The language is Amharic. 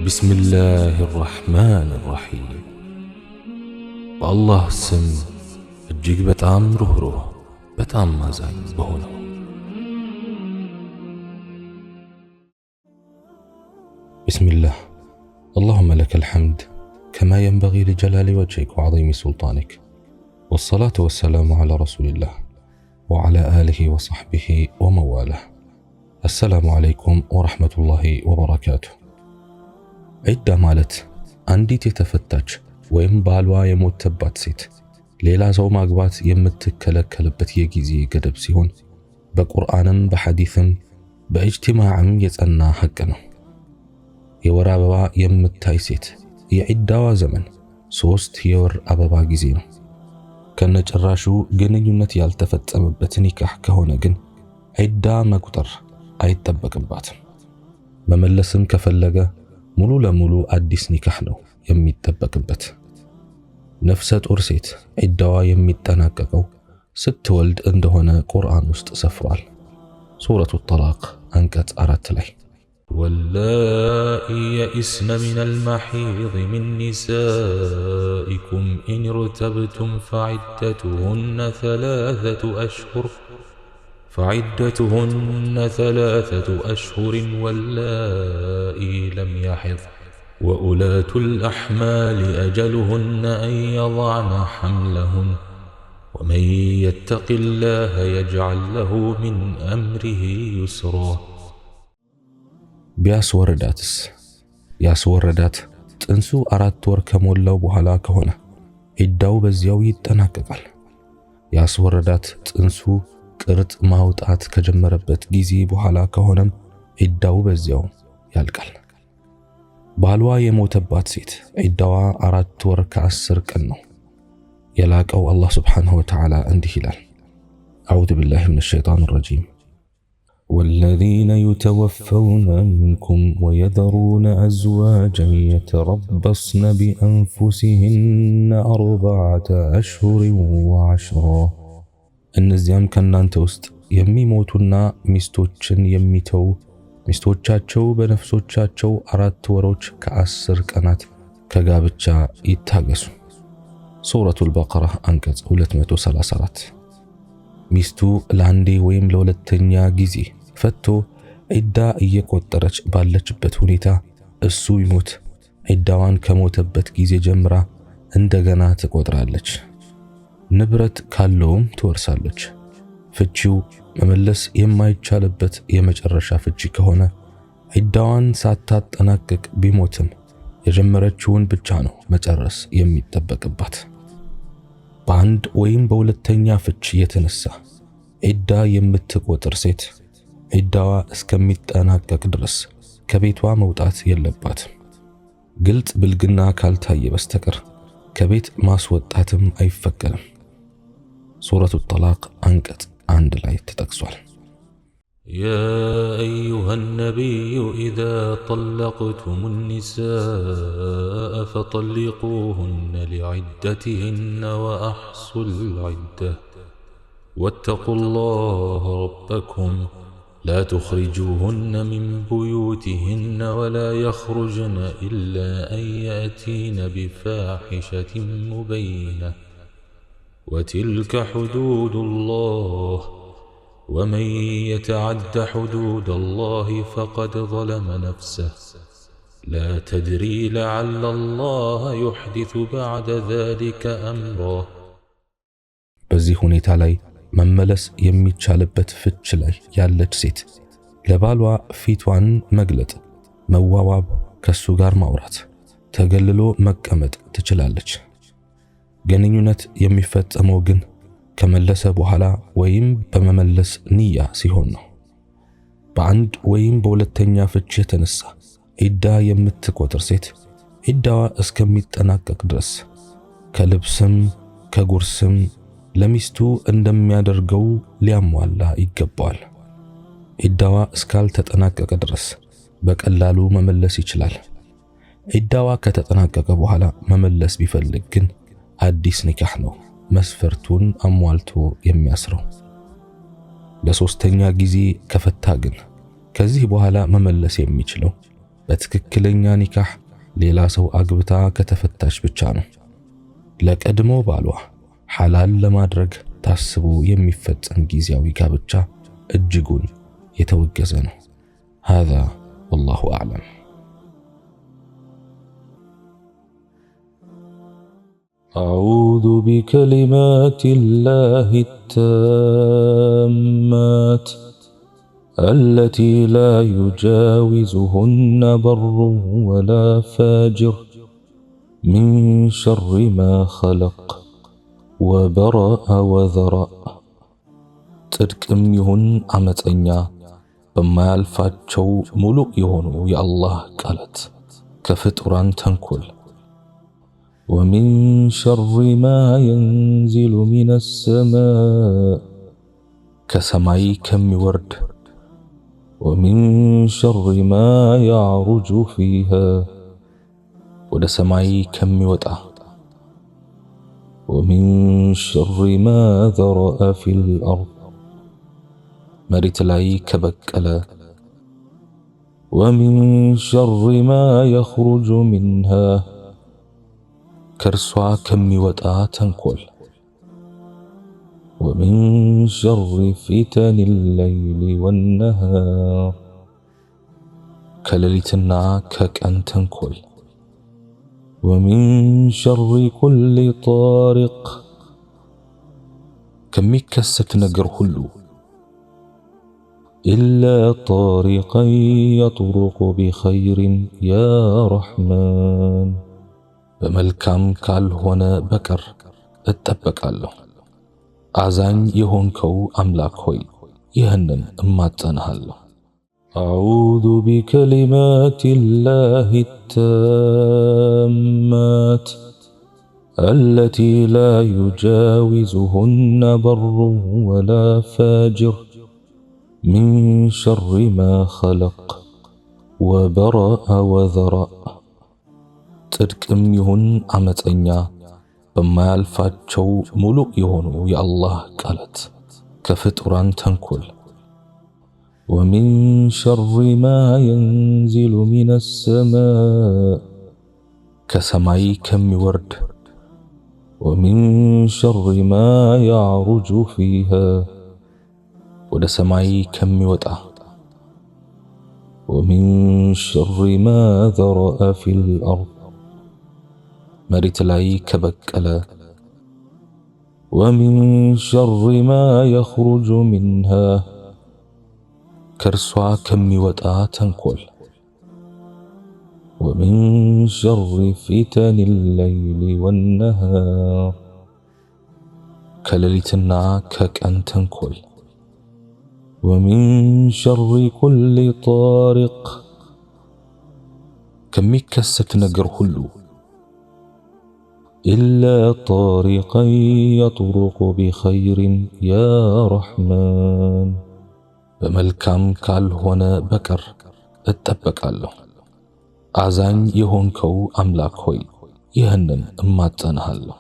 بسم الله الرحمن الرحيم والله سم እጅግ በጣም ሩህሩህ በጣም አዛኝ በሆነው بسم الله اللهم لك الحمد كما ينبغي لجلال وجهك وعظيم سلطانك والصلاة والسلام على رسول الله وعلى آله وصحبه ومواله السلام عليكم ورحمة الله وبركاته عدة مالت አንዲት የተፈታች ወይም ባልዋ የሞተባት ሴት ሌላ ሰው ማግባት የምትከለከልበት የጊዜ ገደብ ሲሆን በቁርአንም በሐዲስም በእጅቲማዕም የጸና ሐቅ ነው። የወር አበባ የምታይ ሴት የዒዳዋ ዘመን 3 የወር አበባ ጊዜ ነው። ከነጭራሹ ግንኙነት ያልተፈጸመበት ኒካህ ከሆነ ግን ዒዳ መቁጠር አይጠበቅባትም። መመለስም ከፈለገ ሙሉ ለሙሉ አዲስ ኒካህ ነው የሚጠበቅበት። ነፍሰ ጡር ሴት ዒዳዋ የሚጠናቀቀው ስትወልድ እንደሆነ ቁርአን ውስጥ ሰፍሯል። ሱረቱ ጠላቅ አንቀጽ 4 ላይ واللائي يئسن من المحيض من نسائكم إن ارتبتم فعدتهن 3 أشهر واللائي لم يحض وأولاة الأحمال أجلهن أن يضعن حملهن ومن يتق الله يجعل له من أمره يسرا ቢያስወረዳት ጥንሱ 4 ወር ከሞላው በኋላ ከሆነ ዒዳው በዚያው ይጠናቀቃል። ያስወረዳት ጥንሱ ቅርጥ ማውጣት ከጀመረበት ጊዜ በኋላ ከሆነም ዒዳው በዚያው ያልቃል። ባልዋ የሞተባት ሴት ዒዳዋ 4 ወር ከ10 ቀን ነው። የላቀው አላህ ሱብሓነሁ ወተዓላ እንዲህ ይላል አዑዙ ቢላሂ ሚነሽ ሸይጣኒ ረጂም والذين يتوفون منكم ويذرون أزواجا يتربصن بأنفسهن 4 أشهر و10 እነዚያም ከናንተ ውስጥ የሚሞቱና ሚስቶችን የሚተው ሚስቶቻቸው በነፍሶቻቸው 4 ወሮች ከ10 ቀናት ከጋብቻ ይታገሱ። ሱረቱል በቀራ አንቀጽ 234 ሚስቱ ለአንዴ ወይም ለሁለተኛ ጊዜ ፈቶ ዒዳ እየቆጠረች ባለችበት ሁኔታ እሱ ይሞት ዒዳዋን ከሞተበት ጊዜ ጀምራ እንደገና ትቆጥራለች። ንብረት ካለውም ትወርሳለች። ፍቺው መመለስ የማይቻልበት የመጨረሻ ፍቺ ከሆነ ዒዳዋን ሳታጠናቅቅ ቢሞትም የጀመረችውን ብቻ ነው መጨረስ የሚጠበቅባት። በአንድ ወይም በሁለተኛ ፍቺ የተነሳ ዒዳ የምትቆጥር ሴት ዒዳዋ እስከሚጠናቀቅ ድረስ ከቤቷ መውጣት የለባትም። ግልጽ ብልግና ካልታየ በስተቀር ከቤት ማስወጣትም አይፈቀድም። ሱረቱ ጠላቅ አንቀጽ 1 ላይ ተጠቅሷል። يا أيها النبي إذا طلقتم النساء فطلقوهن لعدتهن وأحصوا العدة واتقوا الله ربكم لا تخرجوهن من بيوتهن ولا يخرجن إلا أن يأتين بفاحشة مبينة وتلك حدود الله ومن يتعد حدود الله فقد ظلم نفسه لا تدري لعل الله يحدث بعد ذلك أمرا በዚህ ሁኔታ ላይ መመለስ የሚቻልበት ፍች ላይ ያለች ሴት ለባሏ ፊቷን መግለጥ፣ መዋዋብ፣ ከሱ ጋር ማውራት፣ ተገልሎ መቀመጥ ትችላለች። ግንኙነት የሚፈጸመው ግን ከመለሰ በኋላ ወይም በመመለስ ንያ ሲሆን ነው። በአንድ ወይም በሁለተኛ ፍች የተነሳ ዒዳ የምትቆጥር ሴት ዒዳዋ እስከሚጠናቀቅ ድረስ ከልብስም ከጉርስም ለሚስቱ እንደሚያደርገው ሊያሟላ ይገባዋል። ዒዳዋ እስካልተጠናቀቀ ድረስ በቀላሉ መመለስ ይችላል። ዒዳዋ ከተጠናቀቀ በኋላ መመለስ ቢፈልግ ግን አዲስ ኒካህ ነው መስፈርቱን አሟልቶ የሚያስረው። ለሶስተኛ ጊዜ ከፈታ ግን ከዚህ በኋላ መመለስ የሚችለው በትክክለኛ ኒካህ ሌላ ሰው አግብታ ከተፈታች ብቻ ነው። ለቀድሞ ባሏ ሐላል ለማድረግ ታስቦ የሚፈጸም ጊዜያዊ ጋብቻ እጅጉን የተወገዘ ነው። هذا والله أعلم. أعوذ بكلمات الله التامات التي لا يجاوزهن بر ولا فاجر من شر ما خلق وبرأ وذرأ ጽድቅም ይሁን አመፀኛ በማያልፋቸው ሙሉ የሆኑ የአላህ ቃላት ከፍጡራን ተንኮል ومن شر ما ينزل من السماء كسماي كم ورد ومن شر ما يعرج فيها ወደ ሰማይ ከሚወጣ ومن شر ما ذرأ في الأرض መሬት ላይ ከበቀለ ومن شر ما يخرج منها ከርሷ ከሚወጣ ተንኮል ومن شر فتن الليل والنهار ከሌሊትና ከቀን ተንኮል ومن شر كل طارق ከሚከሰት ነገር ሁሉ إلا طارقا يطرق بخير يا رحمن በመልካም ካልሆነ በቀር እጠበቃለሁ። አዛኝ የሆንከው አምላክ ሆይ ይህንን እማጸንሃለሁ። أعوذ بكلمات الله التامات التي لا يجاوزهن بر ولا فاجر من شر ما خلق وبرأ وذرأ ጽድቅም ይሁን አመፀኛ በማያልፋቸው ሙሉ የሆኑ የአላህ ቃላት ከፍጡራን ተንኮል ومن شر ما ينزل من السماء كسماي كم ورد ومن شر ما يعرج فيها ወደ ሰማይ ከሚወጣ ومن شر ما ذرأ في الأرض መሬት ላይ ከበቀለ ومن شر ما يخرج منها ከርሷ ከሚወጣ ተንኮል ومن شر فتن الليل والنهار ከሌሊትና ከቀን ተንኮል ومن شر كل طارق ከሚከሰት ነገር ሁሉ إلا طارقا يطرق بخير يا رحمن በመልካም ካልሆነ በቀር እጠበቃለሁ። አዛኝ የሆንከው አምላክ ሆይ ይህንን እማጸንሃለሁ።